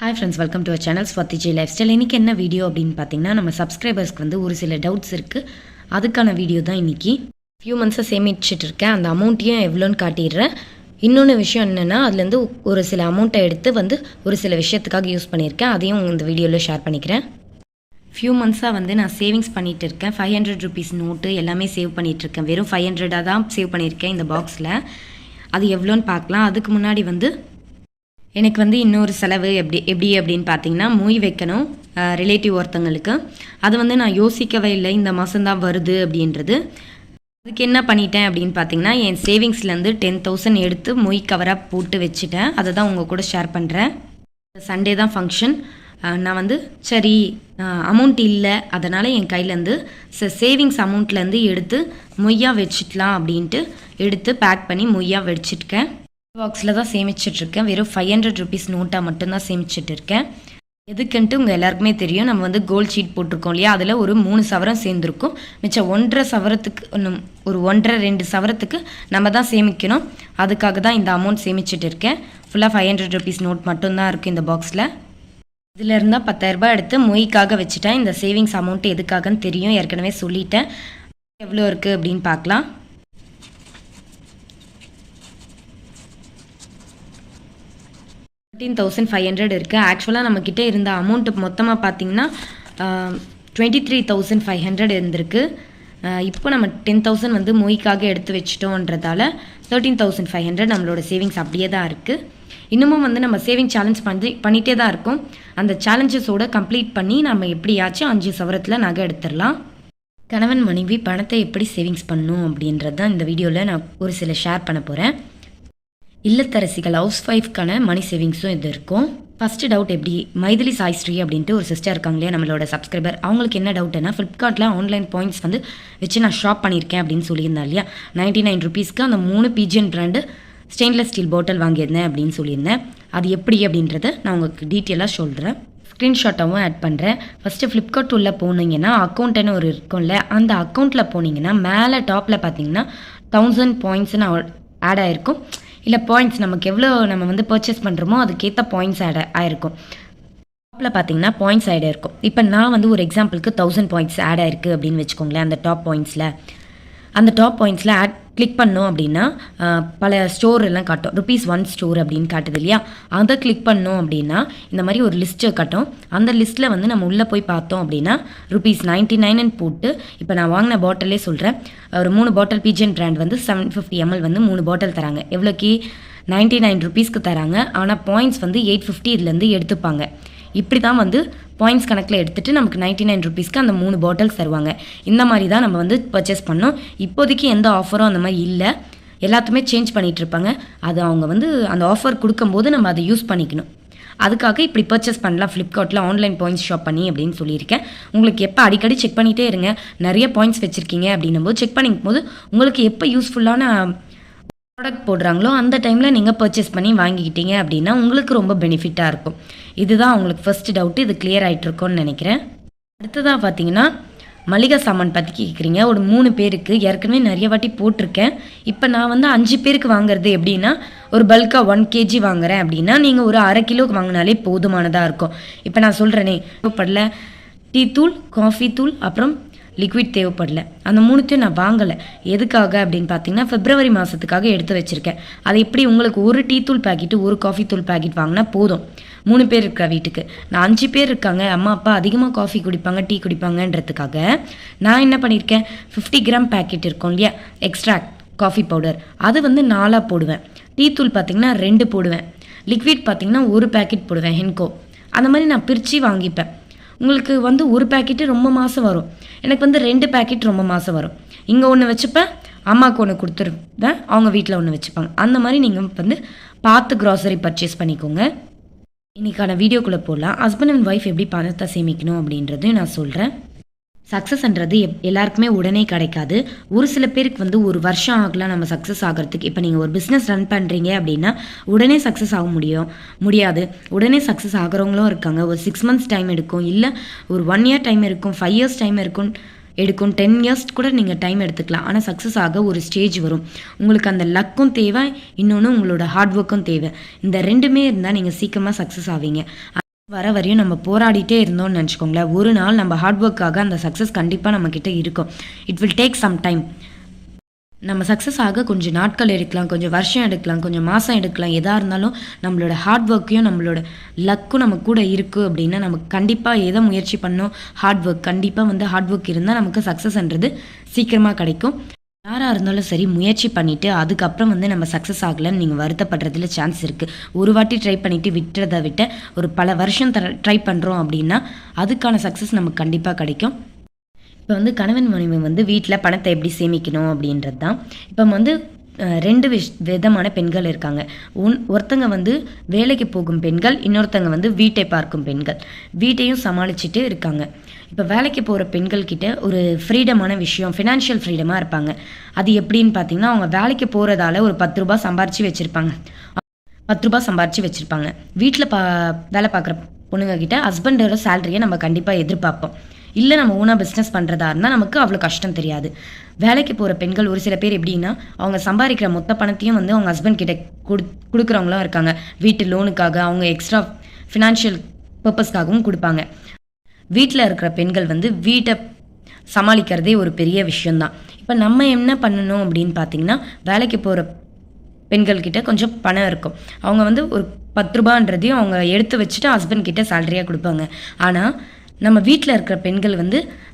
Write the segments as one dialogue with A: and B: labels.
A: Hi friends, welcome to our channel ஸ்வாதிஜி life style. இன்றைக்கி என்ன video அப்படின்னு பார்த்தீங்கன்னா, நம்ம சப்ஸ்கிரைபர்ஸ்க்கு வந்து ஒரு சில டவுட்ஸ் இருக்குது. அதுக்கான வீடியோ தான் இன்றைக்கி. ஃபியூ மந்த்ஸாக சேமிச்சுட்டு இருக்கேன். அந்த அமௌண்ட்டையும் எவ்வளோன்னு காட்டிடுறேன். இன்னொன்று விஷயம் என்னென்னா, அதுலேருந்து ஒரு சில அமௌண்ட்டை எடுத்து வந்து ஒரு சில விஷயத்துக்காக யூஸ் பண்ணியிருக்கேன். அதையும் இந்த வீடியோவில் ஷேர் பண்ணிக்கிறேன். ஃபியூ மந்த்ஸாக வந்து நான் சேவிங்ஸ் பண்ணிகிட்டு இருக்கேன். 500 ருபீஸ் நோட்டு எல்லாமே சேவ் பண்ணிகிட்ருக்கேன். வெறும் 500 தான் சேவ் பண்ணியிருக்கேன் இந்த பாக்ஸில். அது எவ்வளோன்னு பார்க்கலாம். அதுக்கு முன்னாடி வந்து எனக்கு வந்து இன்னொரு செலவு எப்படி அப்படின்னு பார்த்தீங்கன்னா, மொய் வைக்கணும் ரிலேட்டிவ் ஒருத்தங்களுக்கு. அது வந்து நான் யோசிக்கவே இல்லை, இந்த மாதம்தான் வருது அப்படின்றது. அதுக்கு என்ன பண்ணிட்டேன் அப்படின்னு பார்த்தீங்கன்னா, என் சேவிங்ஸ்லேருந்து 10,000 எடுத்து மொய் கவராக போட்டு வச்சுட்டேன். அதை தான் உங்கள் கூட ஷேர் பண்ணுறேன். சண்டே தான் ஃபங்க்ஷன். நான் வந்து சரி அமௌண்ட் இல்லை, அதனால் என் கையிலேருந்து சேவிங்ஸ் அமௌண்ட்லேருந்து எடுத்து மொய்யாக வச்சுக்கலாம் அப்படின்ட்டு எடுத்து பேக் பண்ணி மொய்யாக வச்சுருக்கேன். பாக்ஸில் தான் சேமிச்சிட்ருக்கேன். வெறும் 500 ருபீஸ் நோட்டாக மட்டும்தான் சேமிச்சுட்டு இருக்கேன். எதுக்குன்ட்டு உங்கள் எல்லாருக்குமே தெரியும். நம்ம வந்து கோல்ட் ஷீட் போட்டிருக்கோம் இல்லையா, அதில் ஒரு 3 சவரம் சேர்ந்துருக்கும். மிச்சம் 1.5 சவரத்துக்கு ஒரு 1.5-2 சவரத்துக்கு நம்ம தான் சேமிக்கணும். அதுக்காக தான் இந்த அமௌண்ட் சேமிச்சுட்டு இருக்கேன். ஃபுல்லாக 500 ருபீஸ் நோட் மட்டும்தான் இருக்குது இந்த பாக்ஸில். இதில் இருந்தால் 10,000 ரூபாய் எடுத்து மொய்க்காக வச்சுட்டேன். இந்த சேவிங்ஸ் அமௌண்ட் எதுக்காகன்னு தெரியும், ஏற்கனவே சொல்லிட்டேன். எவ்வளோ இருக்குது அப்படின்னு பார்க்கலாம். 13,500 இருக்குது. ஆக்சுவலாக நம்மக்கிட்ட இருந்த அமௌண்ட்டு மொத்தமாக பார்த்தீங்கன்னா 23,500 இருந்திருக்கு. இப்போ நம்ம 10,000 வந்து மொய்க்காக எடுத்து வச்சிட்டோன்றதால 13,500 நம்மளோட சேவிங்ஸ் அப்படியே தான் இருக்குது. இன்னமும் வந்து நம்ம சேவிங் சேலஞ்ச் பண்ணிகிட்டே தான் இருக்கோம். அந்த சேலஞ்சஸோடு கம்ப்ளீட் பண்ணி நம்ம எப்படியாச்சும் 5 சவரத்தில் நகை எடுத்துடலாம். கணவன் மனைவி பணத்தை எப்படி சேவிங்ஸ் பண்ணணும் அப்படின்றது தான் இந்த வீடியோவில் நான் ஒரு சில ஷேர் பண்ண போகிறேன். இல்லத்தரசிகள் ஹவுஸ் ஒய்ஃப்கான மணி சேவிங்ஸும் இது இருக்கும். ஃபஸ்ட்டு டவுட் எப்படி, மைதிலி சாய்ஸ்ரீ அப்படின்ட்டு ஒரு சிஸ்டர் இருக்காங்க இல்லையா, நம்மளோட சப்ஸ்கிரைபர். அவங்களுக்கு என்ன டவுட்னா, ஃப்ளிப்கார்ட்டில் ஆன்லைன் பாயிண்ட்ஸ் வந்து வச்சு நான் ஷாப் பண்ணியிருக்கேன் அப்படின்னு சொல்லியிருந்தேன் இல்லையா. 99 ருபீஸ்க்கு அந்த 3 பிஜிஎன் பிராண்டு ஸ்டெயின்லெஸ் ஸ்டீல் பாட்டில் வாங்கியிருந்தேன் அப்படின்னு சொல்லியிருந்தேன். அது எப்படி அப்படின்றத நான் உங்களுக்கு டீட்டெயிலாக சொல்கிறேன். ஸ்க்ரீன்ஷாட்டாகவும் ஆட் பண்ணுறேன். ஃபஸ்ட்டு ஃப்ளிப்கார்ட் உள்ளே போனீங்கன்னா அக்கௌண்ட்டுன்னு ஒரு இருக்கும்ல, அந்த அக்கௌண்ட்டில் போனீங்கன்னா மேலே டாப்பில் பார்த்தீங்கன்னா 1000 பாயிண்ட்ஸ்னு ஆட் ஆகிருக்கும். இல்லை பாயிண்ட்ஸ் நமக்கு எவ்வளோ நம்ம வந்து பர்ச்சேஸ் பண்ணுறோமோ அதுக்கேற்ற பாயிண்ட்ஸ் ஆட் ஆகிருக்கும். டாப்பில் பார்த்தீங்கன்னா பாயிண்ட்ஸ் ஆட் ஆகிருக்கும். இப்போ நான் வந்து ஒரு எக்ஸாம்பிளுக்கு 1000 பாயிண்ட்ஸ் ஆட் ஆகிருக்கு அப்படின்னு வச்சுக்கோங்களேன். அந்த டாப் பாயிண்ட்ஸில் கிளிக் பண்ணோம் அப்படின்னா பல ஸ்டோர் எல்லாம் காட்டும். ₹1 ஸ்டோர் அப்படின்னு காட்டுது இல்லையா, அதை கிளிக் பண்ணோம் அப்படின்னா இந்த மாதிரி ஒரு லிஸ்ட்டு காட்டும். அந்த லிஸ்ட்டில் வந்து நம்ம உள்ளே போய் பார்த்தோம் அப்படின்னா ₹99 போட்டு, இப்போ நான் வாங்கின பாட்டிலே சொல்கிறேன். ஒரு 3 பாட்டில் பிஜிஎன் பிராண்ட் வந்து 750 ml வந்து 3 பாட்டில் தராங்க. எவ்வளோக்கு 99 ருபீஸ்க்கு தராங்க. ஆனால் பாயிண்ட்ஸ் வந்து 850 இதுலேருந்து எடுத்துப்பாங்க. இப்படி தான் வந்து பாயிண்ட்ஸ் கணக்கில் எடுத்துகிட்டு நமக்கு 99 ருபீஸ்க்கு அந்த 3 பாட்டில்ஸ் தருவாங்க. இந்த மாதிரி தான் நம்ம வந்து பர்ச்சேஸ் பண்ணோம். இப்போதைக்கு எந்த ஆஃபரும் அந்த மாதிரி இல்லை, எல்லாத்துமே சேஞ்ச் பண்ணிகிட்ருப்பாங்க. அது அவங்க வந்து அந்த ஆஃபர் கொடுக்கும்போது நம்ம அதை யூஸ் பண்ணிக்கணும். அதுக்காக இப்படி பர்ச்சேஸ் பண்ணலாம் ஃப்ளிப்கார்ட்டில் ஆன்லைன் பாயிண்ட்ஸ் ஷாப் பண்ணி அப்படின்னு சொல்லியிருக்கேன். உங்களுக்கு எப்போ அடிக்கடி செக் பண்ணிகிட்டே இருங்க. நிறைய பாயிண்ட்ஸ் வச்சுருக்கீங்க அப்படின்னும் போது செக் பண்ணிக்கும் போது உங்களுக்கு எப்போ யூஸ்ஃபுல்லான ப்ராடக்ட் போடுறாங்களோ அந்த டைமில் நீங்கள் பர்ச்சேஸ் பண்ணி வாங்கிக்கிட்டீங்க அப்படின்னா உங்களுக்கு ரொம்ப பெனிஃபிட்டாக இருக்கும். இதுதான் உங்களுக்கு ஃபஸ்ட்டு டவுட்டு. இது கிளியர் ஆகிட்ருக்கோன்னு நினைக்கிறேன். அடுத்ததாக பார்த்தீங்கன்னா மளிகை சாமான் பற்றி கேட்குறீங்க. ஒரு 3 பேருக்கு ஏற்கனவே நிறைய வாட்டி போட்டிருக்கேன். இப்போ நான் வந்து 5 பேருக்கு வாங்குறது எப்படின்னா, ஒரு பல்காக 1 kg வாங்குறேன் அப்படின்னா நீங்கள் ஒரு அரை கிலோக்கு வாங்கினாலே போதுமானதாக இருக்கும். இப்போ நான் சொல்கிறேனே, தேவைப்படல டீ தூள், காஃபி தூள், அப்புறம் லிக்விட் தேவைப்படல. அந்த 3த்தையும் நான் வாங்கலை. எதுக்காக அப்படின்னு பார்த்தீங்கன்னா, பிப்ரவரி மாதத்துக்காக எடுத்து வச்சுருக்கேன். அது எப்படி உங்களுக்கு ஒரு டீ தூள் பேக்கெட்டு, ஒரு காஃபி தூள் பேக்கெட் வாங்கினா போதும். 3 பேர் இருக்கிற வீட்டுக்கு. நான் 5 பேர் இருக்காங்க, அம்மா அப்பா அதிகமாக காஃபி குடிப்பாங்க, டீ குடிப்பாங்கன்றதுக்காக நான் என்ன பண்ணியிருக்கேன், 50 கிராம் பேக்கெட் இருக்கும் இல்லையா, எக்ஸ்ட்ராக்ட் காஃபி பவுடர், அது வந்து 4 போடுவேன். டீ தூள் பார்த்திங்கன்னா 2 போடுவேன். லிக்விட் பார்த்திங்கன்னா 1 பேக்கெட் போடுவேன், ஹென்கோ. அந்த மாதிரி நான் பிரித்து வாங்கிப்பேன். உங்களுக்கு வந்து ஒரு பேக்கெட்டு ரொம்ப மாதம் வரும், எனக்கு வந்து 2 பேக்கெட் ரொம்ப மாதம் வரும். இங்கே ஒன்று வச்சுப்பேன், அம்மாவுக்கு ஒன்று கொடுத்துருப்பேன், அவங்க வீட்டில் ஒன்று வச்சுப்பாங்க. அந்த மாதிரி நீங்கள் வந்து பார்த்து க்ராசரி பர்ச்சேஸ் பண்ணிக்கோங்க. இன்றைக்கான வீடியோக்குள்ளே போடலாம். ஹஸ்பண்ட் அண்ட் ஒய்ஃப் எப்படி பணத்தை சேமிக்கணும் அப்படின்றதையும் நான் சொல்கிறேன். சக்ஸஸ்ன்றது எல்லாருக்குமே உடனே கிடைக்காது. ஒரு சில பேருக்கு வந்து ஒரு வருஷம் ஆகலாம் நம்ம சக்ஸஸ் ஆகிறதுக்கு. இப்போ நீங்கள் ஒரு பிஸ்னஸ் ரன் பண்ணுறீங்க அப்படின்னா உடனே சக்ஸஸ் ஆக முடியாது. உடனே சக்ஸஸ் ஆகிறவங்களும் இருக்காங்க. ஒரு 6 months டைம் எடுக்கும், இல்லை ஒரு 1 year டைம் இருக்கும், 5 years டைம் எடுக்கும், 10 years கூட நீங்கள் டைம் எடுத்துக்கலாம். ஆனால் சக்ஸஸ் ஆக ஒரு ஸ்டேஜ் வரும். உங்களுக்கு அந்த லக்கும் தேவை, இன்னொன்று உங்களோட ஹார்ட் ஒர்க்கும் தேவை. இந்த 2மே இருந்தால் நீங்கள் சீக்கிரமாக சக்ஸஸ் ஆவீங்க. வர வரையும் நம்ம போராடிட்டே இருந்தோம்னு நினச்சிக்கோங்களேன், ஒரு நாள் நம்ம ஹார்ட் ஒர்க்காக அந்த சக்ஸஸ் கண்டிப்பாக நம்மக்கிட்ட இருக்கும். It will take some time. நம்ம சக்ஸஸ் ஆக கொஞ்சம் நாட்கள் எடுக்கலாம், கொஞ்சம் வருஷம் எடுக்கலாம், கொஞ்சம் மாதம் எடுக்கலாம். எதாக இருந்தாலும் நம்மளோட ஹார்ட் ஒர்க்கையும் நம்மளோட லக்கும் நம்ம கூட இருக்குது அப்படின்னா நமக்கு கண்டிப்பாக எதை முயற்சி பண்ணோம், ஹார்ட் ஒர்க். கண்டிப்பாக ஹார்ட் ஒர்க் இருந்தால் நமக்கு சக்ஸஸ்ன்றது சீக்கிரமாக கிடைக்கும். யாராக இருந்தாலும் சரி, முயற்சி பண்ணிவிட்டு அதுக்கப்புறம் நம்ம சக்ஸஸ் ஆகலைன்னு நீங்கள் வருத்தப்படுறதுல சான்ஸ் இருக்குது. ஒரு வாட்டி ட்ரை பண்ணிவிட்டு விட்டுறதை விட்ட ஒரு பல வருஷம் ட்ரை பண்ணுறோம் அப்படின்னா அதுக்கான சக்ஸஸ் நமக்கு கண்டிப்பாக கிடைக்கும். இப்போ கணவன் மனைவி வீட்டில் பணத்தை எப்படி சேமிக்கணும் அப்படின்றது தான். இப்போ ரெண்டு விதமான பெண்கள் இருக்காங்க. ஒருத்தங்க வேலைக்கு போகும் பெண்கள், இன்னொருத்தங்க வீட்டை பார்க்கும் பெண்கள். வீட்டையும் சமாளிச்சுட்டு இருக்காங்க. இப்போ வேலைக்கு போகிற பெண்கள்கிட்ட ஒரு ஃப்ரீடமான விஷயம், ஃபினான்ஷியல் ஃப்ரீடமாக இருப்பாங்க. அது எப்படின்னு பார்த்தீங்கன்னா, அவங்க வேலைக்கு போகிறதால ஒரு 10 ரூபா சம்பாரித்து வச்சுருப்பாங்க. 10 ரூபா சம்பாரித்து வச்சுருப்பாங்க. வீட்டில் வேலை பார்க்குற பொண்ணுங்க கிட்ட ஹஸ்பண்டோட சேலரியை நம்ம கண்டிப்பாக எதிர்பார்ப்போம். இல்லை நம்ம ஓனாக பிஸ்னஸ் பண்ணுறதா இருந்தால் நமக்கு அவ்வளோ கஷ்டம் தெரியாது. வேலைக்கு போகிற பெண்கள் ஒரு சில பேர் எப்படின்னா, அவங்க சம்பாதிக்கிற மொத்த பணத்தையும் அவங்க ஹஸ்பண்ட் கிட்ட கொடுக்குறவங்களும் இருக்காங்க. வீட்டு லோனுக்காக, அவங்க எக்ஸ்ட்ரா ஃபினான்ஷியல் பர்பஸ்க்காகவும் கொடுப்பாங்க. வீட்டில் இருக்கிற பெண்கள் வீட்டை சமாளிக்கிறதே ஒரு பெரிய விஷயந்தான். இப்போ நம்ம என்ன பண்ணணும் அப்படின்னு பார்த்தீங்கன்னா, வேலைக்கு போகிற பெண்கள்கிட்ட கொஞ்சம் பணம் இருக்கும். அவங்க ஒரு 10 ரூபான்றதையும் அவங்க எடுத்து வச்சுட்டு ஹஸ்பண்ட் கிட்ட சேலரியாக கொடுப்பாங்க. ஆனால் நம்ம வீட்டில் இருக்கிற பெண்கள்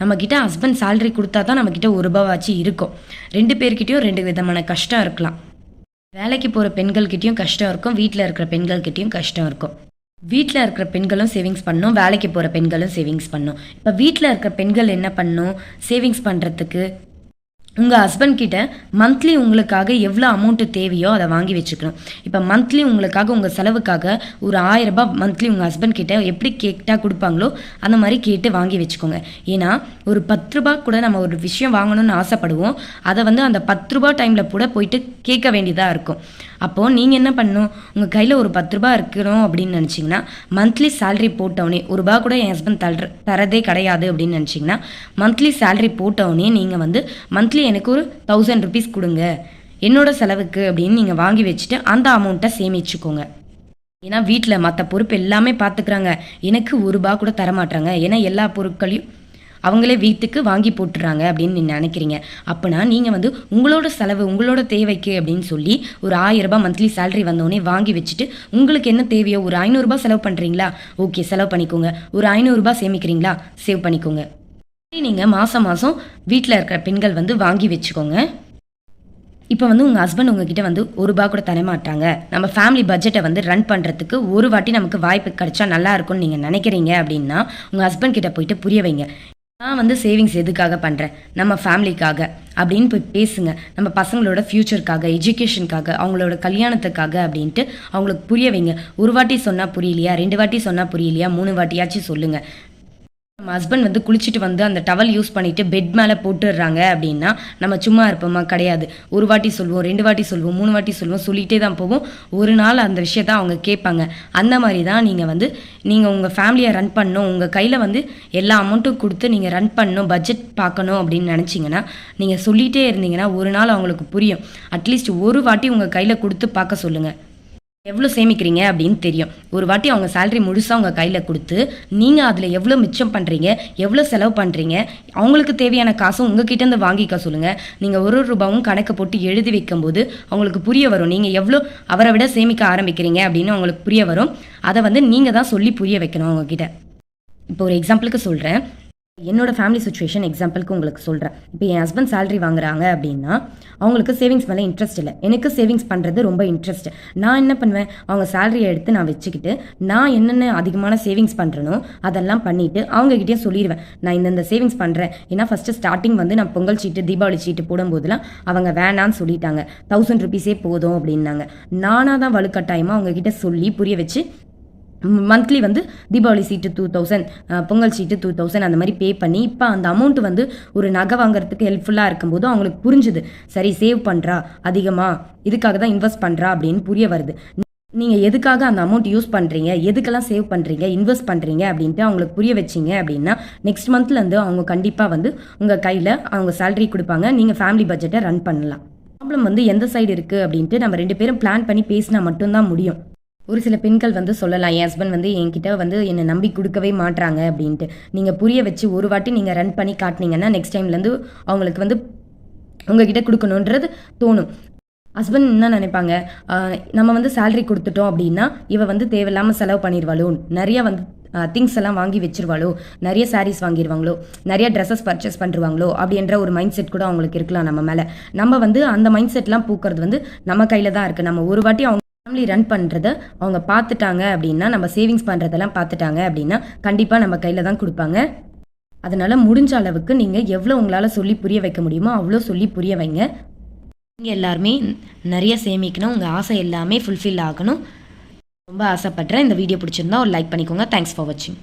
A: நம்மக்கிட்ட ஹஸ்பண்ட் சேலரி கொடுத்தா தான் நம்மக்கிட்ட 1 ரூபாவாச்சு இருக்கும். 2 பேர்கிட்டையும் 2 விதமான கஷ்டம் இருக்கலாம். வேலைக்கு போகிற பெண்கள்கிட்டையும் கஷ்டம் இருக்கும், வீட்டில் இருக்கிற பெண்கள்கிட்டையும் கஷ்டம் இருக்கும். வீட்டில் இருக்கிற பெண்களும் சேவிங்ஸ் பண்ணணும், வேலைக்கு போகிற பெண்களும் சேவிங்ஸ் பண்ணணும். இப்போ வீட்டில் இருக்கிற பெண்கள் என்ன பண்ணணும், சேவிங்ஸ் பண்ணுறதுக்கு உங்கள் ஹஸ்பண்ட் கிட்ட மந்த்லி உங்களுக்காக எவ்வளோ அமௌண்ட்டு தேவையோ அதை வாங்கி வச்சுக்கணும். இப்போ மந்த்லி உங்களுக்காக, உங்கள் செலவுக்காக ஒரு 1000 ரூபாய் மந்த்லி உங்கள் ஹஸ்பண்ட் கிட்ட எப்படி கேட்டால் கொடுப்பாங்களோ அந்த மாதிரி கேட்டு வாங்கி வச்சுக்கோங்க. ஏன்னா ஒரு 10 ரூபாய் கூட நம்ம ஒரு விஷயம் வாங்கணும்னு ஆசைப்படுவோம். அதை அந்த 10 ரூபாய் டைமில் கூட போயிட்டு கேட்க வேண்டியதாக இருக்கும். அப்போது நீங்கள் என்ன பண்ணணும், உங்கள் கையில் ஒரு 10 ரூபாய் இருக்கணும் அப்படின்னு நினச்சிங்கன்னா, மந்த்லி சேலரி போட்டவுடனே, 1 ரூபா கூட என் ஹஸ்பண்ட் தரதே கிடையாது அப்படின்னு நினச்சிங்கன்னா, மந்த்லி சேலரி போட்டவுடனே நீங்கள் மந்த்லி எனக்கு ஒரு 1000 ருபீஸ் கொடுங்க என்னோட செலவுக்கு அப்படின்னு நீங்கள் வாங்கி வச்சுட்டு அந்த அமௌண்ட்டை சேமிச்சுக்கோங்க. ஏன்னா வீட்டில் மற்ற பொறுப்பு எல்லாமே பார்த்துக்கிறாங்க, எனக்கு 1 ரூபா கூட தரமாட்டாங்க, ஏன்னா எல்லா பொருட்களையும் அவங்களே வீட்டுக்கு வாங்கி போட்டுறாங்க அப்படின்னு நீங்கள் நினைக்கிறீங்க. அப்போனா நீங்கள் உங்களோட செலவு, உங்களோட தேவைக்கு அப்படின்னு சொல்லி ஒரு 1000 ரூபாய் மந்த்லி சேலரி வந்தோடனே வாங்கி வச்சுட்டு, உங்களுக்கு என்ன தேவையோ ஒரு 500 ரூபாய் செலவு பண்ணுறீங்களா, ஓகே செலவு பண்ணிக்கோங்க. ஒரு 500 ரூபாய் சேமிக்கிறீங்களா, சேவ் பண்ணிக்கோங்க. நீங்கள் மாதம் மாதம் வீட்டில் இருக்கிற பெண்கள் வாங்கி வச்சுக்கோங்க. இப்போ உங்கள் ஹஸ்பண்ட் உங்ககிட்ட 1 ரூபா கூட தரமாட்டாங்க, நம்ம ஃபேமிலி பட்ஜெட்டை ரன் பண்ணுறதுக்கு ஒரு வாட்டி நமக்கு வாய்ப்பு கிடைச்சா நல்லா இருக்கும்னு நீங்கள் நினைக்கிறீங்க அப்படின்னா, உங்கள் ஹஸ்பண்ட் கிட்ட போயிட்டு புரிய வைங்க. நான் சேவிங்ஸ் எதுக்காக பண்ணுறேன், நம்ம ஃபேமிலிக்காக அப்படின்னு போய் பேசுங்க. நம்ம பசங்களோட ஃப்யூச்சருக்காக, எஜுகேஷனுக்காக, அவங்களோட கல்யாணத்துக்காக அப்படின்ட்டு அவங்களுக்கு புரிய வைங்க. ஒரு வாட்டி சொன்னால் புரியலையா, 2 வாட்டி சொன்னால் புரியலையா, 3 வாட்டியாச்சும் சொல்லுங்கள். நம்ம ஹஸ்பண்ட் குளிச்சுட்டு அந்த டவல் யூஸ் பண்ணிவிட்டு பெட் மேலே போட்டுடுறாங்க அப்படின்னா நம்ம சும்மா இருப்போமா, கிடையாது. 1 வாட்டி சொல்லுவோம், 2 வாட்டி சொல்லுவோம், 3 வாட்டி சொல்லுவோம், சொல்லிகிட்டே தான் போவோம். ஒரு நாள் அந்த விஷயத்த அவங்க கேட்பாங்க. அந்த மாதிரி தான் நீங்கள் உங்கள் ஃபேமிலியை ரன் பண்ணணும், உங்கள் கையில் எல்லா அமௌண்ட்டும் கொடுத்து நீங்கள் ரன் பண்ணணும், பட்ஜெட் பார்க்கணும் அப்படின்னு நினச்சிங்கன்னா, நீங்கள் சொல்லிகிட்டே இருந்தீங்கன்னா ஒரு நாள் அவங்களுக்கு புரியும். அட்லீஸ்ட் ஒரு வாட்டி உங்கள் கையில் கொடுத்து பார்க்க சொல்லுங்கள், எவ்வளோ சேமிக்கிறீங்க அப்படின்னு தெரியும். ஒரு வாட்டி அவங்க சேலரி முழுசாக உங்கள் கையில் கொடுத்து நீங்கள் அதில் எவ்வளோ மிச்சம் பண்ணுறீங்க, எவ்வளோ செலவு பண்ணுறீங்க, அவங்களுக்கு தேவையான காசும் உங்ககிட்டேருந்து வாங்கிக்க சொல்லுங்கள். நீங்கள் 1 ரூபாவும் கணக்கு போட்டு எழுதி வைக்கும்போது அவங்களுக்கு புரிய வரும், நீங்கள் எவ்வளோ அவரை விட சேமிக்க ஆரம்பிக்கிறீங்க அப்படின்னு அவங்களுக்கு புரிய வரும். அதை நீங்கள் தான் சொல்லி புரிய வைக்கணும் அவங்கக்கிட்ட. இப்போ ஒரு எக்ஸாம்பிளுக்கு சொல்கிறேன், என்னோட ஃபேமிலி சுச்சுவேஷன் எக்ஸாம்பிளுக்கு உங்களுக்கு சொல்கிறேன். இப்போ என் ஹஸ்பண்ட் சேலரி வாங்குறாங்க அப்படின்னா அவங்களுக்கு சேவிங்ஸ் மேலே இன்ட்ரெஸ்ட் இல்லை, எனக்கு சேவிங்ஸ் பண்ணுறது ரொம்ப இன்ட்ரெஸ்ட். நான் என்ன பண்ணுவேன், அவங்க சேலரியை எடுத்து நான் வச்சுக்கிட்டு நான் என்னென்ன அதிகமான சேவிங்ஸ் பண்ணுறனோ அதெல்லாம் பண்ணிவிட்டு அவங்ககிட்டயும் சொல்லிடுவேன், நான் இந்த சேவிங்ஸ் பண்ணுறேன். ஏன்னா ஃபஸ்ட்டு ஸ்டார்டிங் நான் பொங்கல் சீட்டு, தீபாவளி சீட்டு போடும்போதெல்லாம் அவங்க வேணான்னு சொல்லிட்டாங்க, 1000 ருபீஸே போதும் அப்படின்னாங்க. நானாக தான் வலுக்கட்டாயமாக அவங்கக்கிட்ட சொல்லி புரிய வச்சு மந்த்லி தீபாவளி சீட்டு 2000, பொங்கல் சீட்டு 2000 அந்த மாதிரி பே பண்ணி இப்போ அந்த அமௌண்ட் ஒரு நகை வாங்குறதுக்கு ஹெல்ப்ஃபுல்லாக இருக்கும்போது அவங்களுக்கு புரிஞ்சுது, சரி சேவ் பண்ணுறா, அதிகமாக இதுக்காக தான் இன்வெஸ்ட் பண்ணுறா அப்படின்னு புரிய வருது. நீங்கள் எதுக்காக அந்த அமௌண்ட் யூஸ் பண்ணுறீங்க, எதுக்கெல்லாம் சேவ் பண்ணுறீங்க, இன்வெஸ்ட் பண்ணுறீங்க அப்படின்ட்டு அவங்களுக்கு புரிய வச்சிங்க அப்படின்னா நெக்ஸ்ட் மந்த்லேருந்து அவங்க கண்டிப்பாக உங்கள் கையில் அவங்க சேலரி கொடுப்பாங்க, நீங்கள் ஃபேமிலி பட்ஜெட்டை ரன் பண்ணலாம். ப்ராப்ளம் எந்த சைடு இருக்குது அப்படின்ட்டு நம்ம 2 பேரும் பிளான் பண்ணி பேசினா மட்டும்தான் முடியும். ஒரு சில பெண்கள் வந்து சொல்லலாம், என் ஹஸ்பண்ட் வந்து என்கிட்ட வந்து என்னை நம்பி கொடுக்கவே மாட்றாங்க அப்படின்ட்டு. நீங்கள் புரிய வச்சு ஒரு வாட்டி நீங்கள் ரன் பண்ணி காட்டினீங்கன்னா நெக்ஸ்ட் டைம்லேருந்து அவங்களுக்கு வந்து உங்ககிட்ட கொடுக்கணுன்றது தோணும். ஹஸ்பண்ட் என்ன நினைப்பாங்க, நம்ம வந்து சேலரி கொடுத்துட்டோம் அப்படின்னா இவ வந்து தேவையில்லாமல் செலவு பண்ணிடுவாளோ, நிறையா வந்து திங்ஸ் எல்லாம் வாங்கி வச்சிருவாளோ, நிறைய சாரீஸ் வாங்கிடுவாங்களோ, நிறைய ட்ரெஸ்ஸஸ் பர்ச்சேஸ் பண்ணுவாங்களோ அப்படின்ற ஒரு மைண்ட் செட் கூட அவங்களுக்கு இருக்கலாம் நம்ம மேலே. நம்ம வந்து அந்த மைண்ட் செட்லாம் பூக்கிறது வந்து நம்ம கையில் தான் இருக்குது. நம்ம ஒரு வாட்டி அவங்க ஃபேமிலி ரன் பண்ணுறத அவங்க பார்த்துட்டாங்க அப்படின்னா, நம்ம சேவிங்ஸ் பண்ணுறதெல்லாம் பார்த்துட்டாங்க அப்படின்னா கண்டிப்பாக நம்ம கையில் தான் கொடுப்பாங்க. அதனால் முடிஞ்ச அளவுக்கு நீங்கள் எவ்வளோ உங்களால் சொல்லி புரிய வைக்க முடியுமோ அவ்வளோ சொல்லி புரிய வைங்க. நீங்கள் எல்லாருமே நிறைய சேமிக்கணும், உங்கள் ஆசை எல்லாமே ஃபுல்ஃபில் ஆகணும். ரொம்ப ஆசைப்படுறேன். இந்த வீடியோ பிடிச்சிருந்தா ஒரு லைக் பண்ணிக்கோங்க. தேங்க்ஸ் ஃபார் வாட்சிங்.